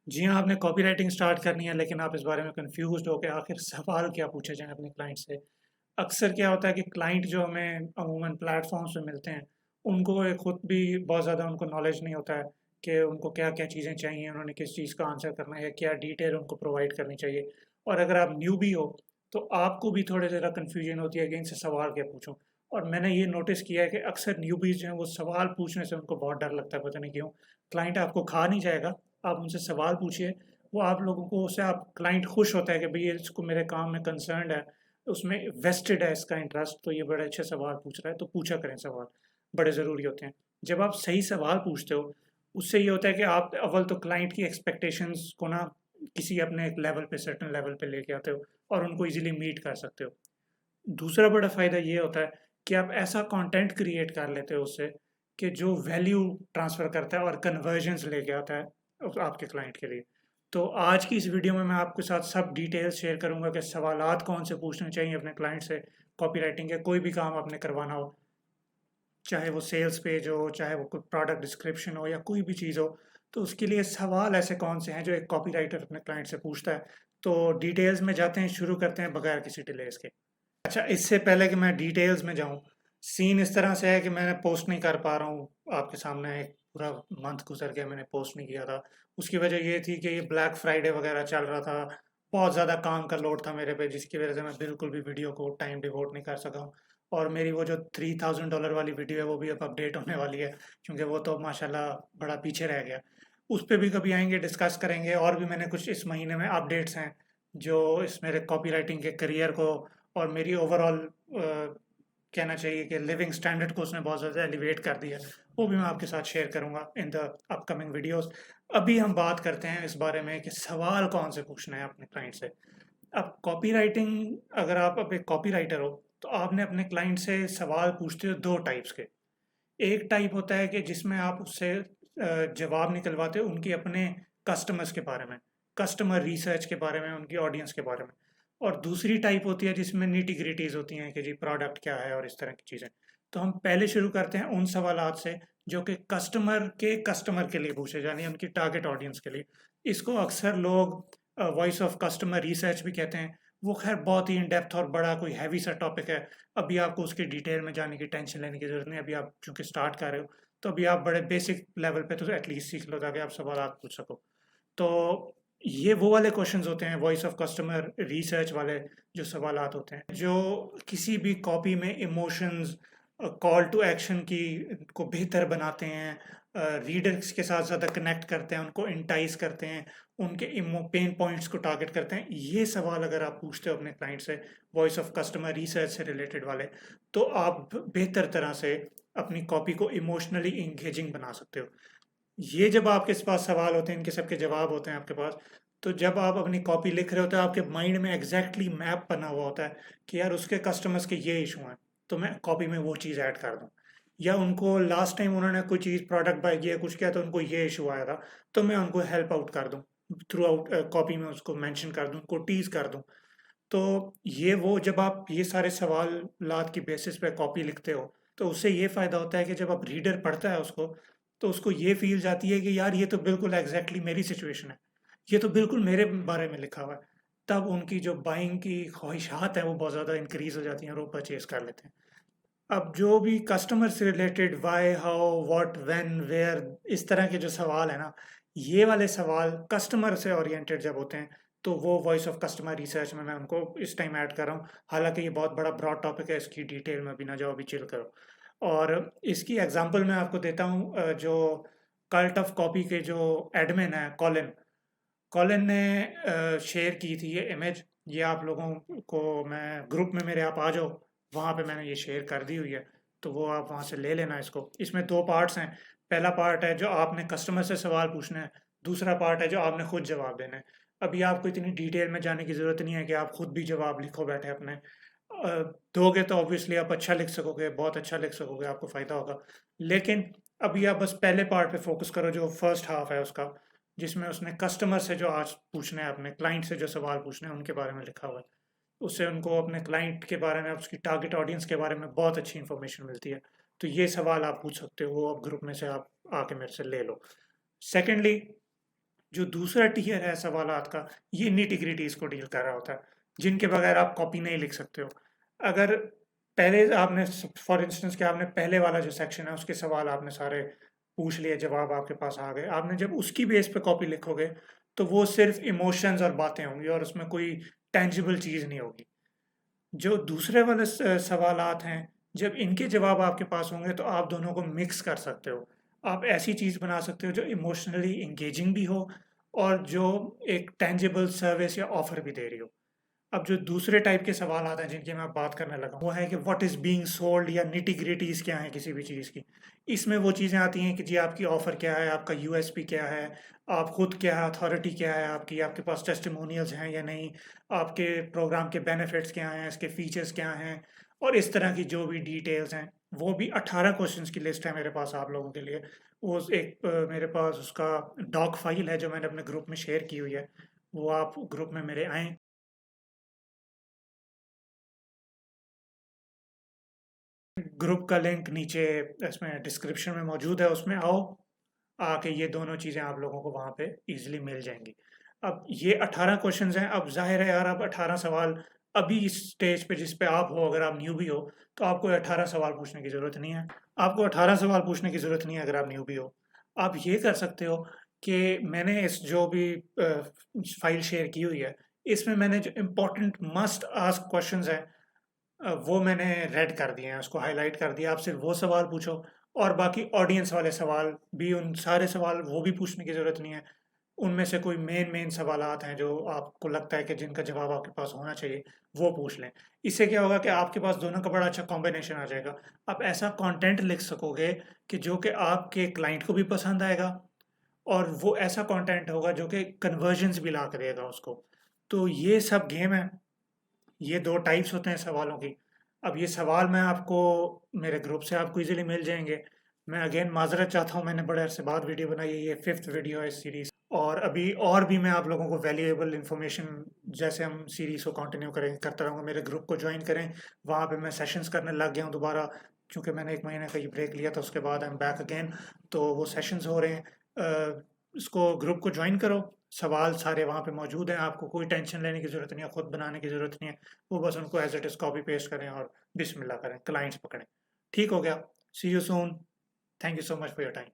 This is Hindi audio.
जी हाँ, आपने कॉपीराइटिंग स्टार्ट करनी है लेकिन आप इस बारे में कन्फ्यूज़्ड हो कि आखिर सवाल क्या पूछे जाएँ अपने क्लाइंट से। अक्सर क्या होता है कि क्लाइंट जो हमें अमूमन प्लेटफ़ॉर्म्स पे मिलते हैं, उनको खुद भी बहुत ज़्यादा उनको नॉलेज नहीं होता है कि उनको क्या-क्या चीज़ें चाहिए, उन्होंने किस चीज़ का आंसर करना है या क्या डिटेल उनको प्रोवाइड करनी चाहिए। और अगर आप न्यूबी हो, तो आपको भी थोड़ी ज़रा कन्फ्यूजन होती है कि इनसे सवाल क्या पूछूँ? और मैंने ये नोटिस किया है कि अक्सर न्यूबीज़ जो हैं वो सवाल पूछने से उनको बहुत डर लगता है, पता नहीं क्यों? क्लाइंट आपको खा नहीं जाएगा, आप उनसे सवाल पूछिए, वो आप लोगों को उससे आप क्लाइंट खुश होता है कि भई ये इसको मेरे काम में कंसर्न्ड है, उसमें वेस्टेड है इसका इंटरेस्ट, तो ये बड़े अच्छे सवाल पूछ रहा है, तो पूछा करें सवाल, बड़े ज़रूरी होते हैं। जब आप सही सवाल पूछते हो, उससे ये होता है कि आप अव्वल तो क्लाइंट की एक्सपेक्टेशंस को ना किसी अपने एक लेवल पे, सर्टेन लेवल पे लेके आते हो और उनको ईज़िली मीट कर सकते हो। दूसरा बड़ा फ़ायदा ये होता है कि आप ऐसा कंटेंट क्रिएट कर लेते हो उससे कि जो वैल्यू ट्रांसफ़र करता है और कन्वर्जन्स लेके आता है आपके क्लाइंट के लिए। तो आज की इस वीडियो में मैं आपके साथ सब डिटेल्स शेयर करूँगा कि सवालात कौन से पूछने चाहिए अपने क्लाइंट से कॉपीराइटिंग के कोई भी काम आपने करवाना हो, चाहे वो सेल्स पेज हो, चाहे वो कोई प्रोडक्ट डिस्क्रिप्शन हो या कोई भी चीज़ हो, तो उसके लिए सवाल ऐसे कौन से हैं जो एक कॉपीराइटर अपने क्लाइंट से पूछता है। तो डिटेल्स में जाते हैं, शुरू करते हैं बगैर किसी डिलेज़ के। अच्छा, इससे पहले कि मैं डिटेल्स में जाऊँ, सीन इस तरह से है कि मैं पोस्ट नहीं कर पा रहा हूँ आपके सामने। एक पूरा मंथ गुज़र गया, मैंने पोस्ट नहीं किया था। उसकी वजह ये थी कि ये ब्लैक फ्राइडे वगैरह चल रहा था, बहुत ज़्यादा काम का लोड था मेरे पे, जिसकी वजह से मैं बिल्कुल भी वीडियो को टाइम डिवोट नहीं कर सका हूँ। और मेरी वो जो $3000 वाली वीडियो है, वो भी अब अपडेट होने वाली है, क्योंकि वो तो माशाल्लाह बड़ा पीछे रह गया। उस पे भी कभी आएँगे, डिस्कस करेंगे। और भी मैंने कुछ इस महीने में अपडेट्स हैं, जो इस मेरे कॉपीराइटिंग के करियर को और मेरी ओवरऑल कहना चाहिए कि लिविंग स्टैंडर्ड को उसने बहुत ज़्यादा एलिवेट कर दिया। वो भी मैं आपके साथ शेयर करूँगा इन द अपकमिंग वीडियोज़। अभी हम बात करते हैं इस बारे में कि सवाल कौन से पूछने हैं अपने क्लाइंट से। अब कॉपीराइटिंग, अगर आप अब एक कॉपीराइटर हो, तो आपने अपने क्लाइंट से सवाल पूछते हो 2 टाइप्स के। एक टाइप होता है कि जिसमें आप उससे जवाब निकलवाते हो उनके अपने कस्टमर्स के बारे में, कस्टमर रिसर्च के बारे में, उनकी ऑडियंस के बारे में। और दूसरी टाइप होती है जिसमें निटी-ग्रिटीज़ होती हैं कि जी प्रोडक्ट क्या है और इस तरह की चीज़ें। तो हम पहले शुरू करते हैं उन सवालात से जो कि कस्टमर के लिए पूछे जाने, यानी उनकी टारगेट ऑडियंस के लिए। इसको अक्सर लोग वॉइस ऑफ कस्टमर रिसर्च भी कहते हैं। वो ख़ैर बहुत ही इन डेप्थ और बड़ा कोई हैवी सा टॉपिक है। अभी आपको उसकी डिटेल में जाने की, टेंशन लेने की ज़रूरत नहीं है। अभी आप चूँकि स्टार्ट कर रहे हो, तो अभी आप बड़े बेसिक लेवल पे तो एटलीस्ट सीख लो ताकि आप सवालात पूछ सको। तो ये वो वाले क्वेश्चंस होते हैं, वॉइस ऑफ कस्टमर रिसर्च वाले जो सवालात होते हैं, जो किसी भी कॉपी में इमोशंस, कॉल टू एक्शन की को बेहतर बनाते हैं, रीडर्स के साथ ज़्यादा कनेक्ट करते हैं, उनको एंटाइज़ करते हैं, उनके पेन पॉइंट्स को टारगेट करते हैं। ये सवाल अगर आप पूछते हो अपने क्लाइंट से, वॉइस ऑफ कस्टमर रिसर्च से रिलेटेड वाले, तो आप बेहतर तरह से अपनी कॉपी को इमोशनली एंगेजिंग बना सकते हो। ये जब आपके पास सवाल होते हैं, इनके सबके जवाब होते हैं आपके पास, तो जब आप अपनी कॉपी लिख रहे होते हो, आपके माइंड में एग्ज़ैक्टली मैप बना हुआ होता है कि यार उसके कस्टमर्स के ये इश्यू हैं, तो मैं कॉपी में वो चीज़ ऐड कर दूँ। या उनको लास्ट टाइम उन्होंने कोई चीज़ प्रोडक्ट बाय किया, कुछ किया, तो उनको ये इश्यू आया था, तो मैं उनको हेल्प आउट कर दूँ। थ्रू आउट कॉपी में उसको मेंशन कर दूँ, उनको टीज़ कर दूँ। तो ये वो जब आप ये सारे सवालात की बेसिस पे कॉपी लिखते हो, तो उससे ये फ़ायदा होता है कि जब आप रीडर पढ़ता है उसको, तो उसको ये फ़ील जाती है कि यार ये तो बिल्कुल एग्ज़ैक्टली मेरी सिचुएशन है। ये तो बिल्कुल मेरे बारे में लिखा हुआ है। तब उनकी जो बाइंग की ख़्वाहिशात हैं वो बहुत ज़्यादा इंक्रीज़ हो जाती हैं और वो परचेज़ कर लेते हैं। अब जो भी कस्टमर से related why, how, what, when, where, इस तरह के जो सवाल है ना, ये वाले सवाल कस्टमर से ओरिएंटेड जब होते हैं, तो वो वॉइस ऑफ कस्टमर रिसर्च में मैं उनको इस टाइम ऐड कर रहा हूँ। हालाँकि ये बहुत बड़ा ब्रॉड टॉपिक है, इसकी डिटेल में अभी ना जाओ, अभी चिल करो। और इसकी एग्ज़ाम्पल मैं आपको देता हूँ, जो कल्ट ऑफ कॉपी के जो एडमिन हैं, कॉलिन। कॉलिन ने शेयर की थी ये इमेज। ये आप लोगों को मैं ग्रुप में मेरे आप आ जाओ, वहाँ पे मैंने ये शेयर कर दी हुई है, तो वो आप वहाँ से ले लेना इसको। इसमें 2 पार्ट्स हैं। पहला पार्ट है जो आपने कस्टमर से सवाल पूछना है, दूसरा पार्ट है जो आपने खुद जवाब देना है। अभी आपको इतनी डिटेल में जाने की ज़रूरत नहीं है कि आप खुद भी जवाब लिखो बैठे अपने। दोगे तो ऑब्वियसली आप अच्छा लिख सकोगे, बहुत अच्छा लिख सकोगे, आपको फ़ायदा होगा। लेकिन अभी आप बस पहले पार्ट पे फ़ोकस करो जो फर्स्ट हाफ है उसका, जिसमें उसने कस्टमर से जो आज पूछना है, अपने क्लाइंट से जो सवाल पूछने हैं, उनके बारे में लिखा हुआ है। उससे उनको अपने क्लाइंट के बारे में, उसकी टारगेट ऑडियंस के बारे में बहुत अच्छी इन्फॉर्मेशन मिलती है। तो ये सवाल आप पूछ सकते हो, वो आप ग्रुप में से आप आके मेरे से ले लो। सेकेंडली, जो दूसरा टियर है सवालात का, ये निटी-ग्रिटीज़ को डील कर रहा होता है, जिनके बगैर आप कॉपी नहीं लिख सकते हो। अगर पहले आपने फॉर इंस्टेंस कि आपने पहले वाला जो सेक्शन है उसके सवाल आपने सारे पूछ लिए, जवाब आपके पास आ गए। आपने जब उसकी बेस पे कॉपी लिखोगे, तो वो सिर्फ़ इमोशंस और बातें होंगी और उसमें कोई टेंजिबल चीज़ नहीं होगी। जो दूसरे वाले सवालात हैं, जब इनके जवाब आपके पास होंगे तो आप दोनों को मिक्स कर सकते हो। आप ऐसी चीज़ बना सकते हो जो इमोशनली एंगेजिंग भी हो और जो एक टेंजिबल सर्विस या ऑफ़र भी दे रही हो। अब जो दूसरे टाइप के सवाल आते हैं जिनकी मैं बात करने लगा हूँ, वो है कि व्हाट इज़ बीइंग सोल्ड या निटी-ग्रिटीज़ क्या हैं किसी भी चीज़ की। इसमें वो चीज़ें आती हैं कि जी आपकी ऑफ़र क्या है, आपका यूएसपी क्या है, आप खुद क्या है, अथॉरिटी क्या है आपकी, आपके पास टेस्टिमोनियल्स हैं या नहीं, आपके प्रोग्राम के बेनिफिट्स क्या हैं, इसके फीचर्स क्या हैं और इस तरह की जो भी डिटेल्स हैं, वो भी 18 क्वेश्चंस की लिस्ट है मेरे पास आप लोगों के लिए। वो मेरे पास उसका डॉक फाइल है जो मैंने अपने ग्रुप में शेयर की हुई है, वो आप ग्रुप में मेरे आएँ। ग्रुप का लिंक नीचे इसमें डिस्क्रिप्शन में मौजूद है, उसमें आओ, आके ये दोनों चीज़ें आप लोगों को वहाँ पे ईज़िली मिल जाएँगी। अब ये 18 क्वेश्चन्स हैं, अब ज़ाहिर है यार, अब 18 सवाल अभी इस स्टेज पे जिस पे आप हो, अगर आप न्यूबी हो, तो आपको 18 सवाल पूछने की ज़रूरत नहीं है। आपको 18 सवाल पूछने की ज़रूरत नहीं है अगर आप न्यूबी हो। आप ये कर सकते हो कि मैंने इस जो भी फ़ाइल शेयर की हुई है, इसमें मैंने जो इम्पोर्टेंट मस्ट आस्क क्वेश्चन्स हैं, वो मैंने रेड कर दिए हैं, उसको हाइलाइट कर दिया। आप सिर्फ़ वो सवाल पूछो और बाकी ऑडियंस वाले सवाल भी, उन सारे सवाल वो भी पूछने की ज़रूरत नहीं है। उनमें से कोई मेन सवालात हैं जो आपको लगता है कि जिनका जवाब आपके पास होना चाहिए, वो पूछ लें। इससे क्या होगा कि आपके पास दोनों का बड़ा अच्छा कॉम्बिनेशन आ जाएगा। आप ऐसा कंटेंट लिख सकोगे कि जो कि आपके क्लाइंट को भी पसंद आएगा और वो ऐसा कंटेंट होगा जो कि कन्वर्जन्स भी ला के देगा उसको। तो ये सब गेम है। ये 2 टाइप्स होते हैं सवालों की। अब ये सवाल मैं आपको मेरे ग्रुप से आपको ईज़िली मिल जाएँगे। मैं अगेन माज़रत चाहता हूँ, मैंने बड़े अरसे बाद वीडियो बनाई है, ये 5th वीडियो है इस सीरीज़, और अभी और भी मैं आप लोगों को वैल्यूएबल इन्फॉर्मेशन, जैसे हम सीरीज़ को कंटिन्यू करें करता रहूँगा। मेरे ग्रुप को जॉइन करें, वहाँ पे मैं सेशंस करने लग गया हूँ दोबारा, क्योंकि मैंने 1 महीने का ये ब्रेक लिया था, उसके बाद आई एम बैक अगेन। तो वो सेशंस हो रहे हैं। इसको ग्रुप को जॉइन करो, सवाल सारे वहाँ पे मौजूद हैं, आपको कोई टेंशन लेने की ज़रूरत नहीं है, खुद बनाने की ज़रूरत नहीं है। वो बस उनको as it is copy paste करें और बिस्मिल्लाह करें, क्लाइंट्स पकड़ें। ठीक हो गया? See you soon. Thank you so much for your time.